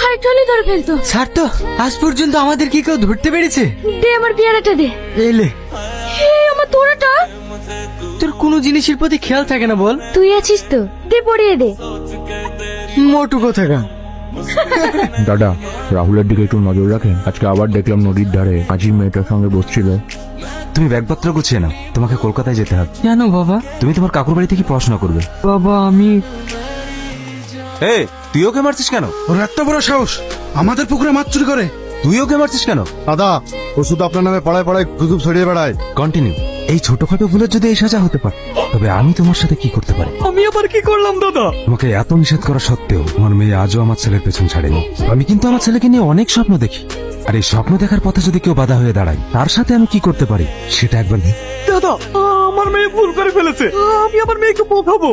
হাইটলি ধরে ফেলতো। ছাড় তো, আজ পর্যন্ত আমাদের কি কেউ ধরতে পেরেছে? দে আমার পেয়ারাটা দে। এলে এই আমার তোরাটা। তোর কোনো জিনিসের প্রতি খেয়াল থাকে না বল? তুই আছিস তো, দে পড়িয়ে দে। মোটু কোথাকার। দাদা, রাহুলের দিকে একটু নজর রাখেন। আজকে আবার দেখলাম নদীর ধারে কাজীর মেয়েটার সঙ্গে বসছিল। তুমি ব্যাগপত্র গুছিয়ে নাও, তোমাকে কলকাতায় যেতে হবে। কেন বাবা? তুমি তোমার কাকুর বাড়িতে কি পড়াশোনা করবে? বাবা আমি তুই ওকে মারছিস কেন? ওর এত বড় সাহস আমাদের পুকুরে মাছ চুরি করে। তুই ওকে মারছিস কেন? দাদা, ও শুধু আপনার নামে পাড়ায় পাড়ায় গুজব ছড়িয়ে বেড়ায়। কন্টিনিউ। এই ছোটখাটো ভুলের যদি এই সাজা হতে পারে, তবে আমি তোমার সাথে কি করতে পারি? আমি আবার কি করলাম দাদা? তোমাকে এত নিষেধ করা সত্ত্বেও তোমার মেয়ে আজও আমার ছেলের পেছন ছাড়েনি। আমি কিন্তু আমার ছেলেকে নিয়ে অনেক স্বপ্ন দেখি, আর এই স্বপ্ন দেখার পথে যদি কেউ বাধা হয়ে দাঁড়ায়, তার সাথে আমি কি করতে পারি সেটা একবার দাদা, আমার মেয়ে ভুল করে ফেলেছে, আমি আমার মেয়েকে বোঝাবো।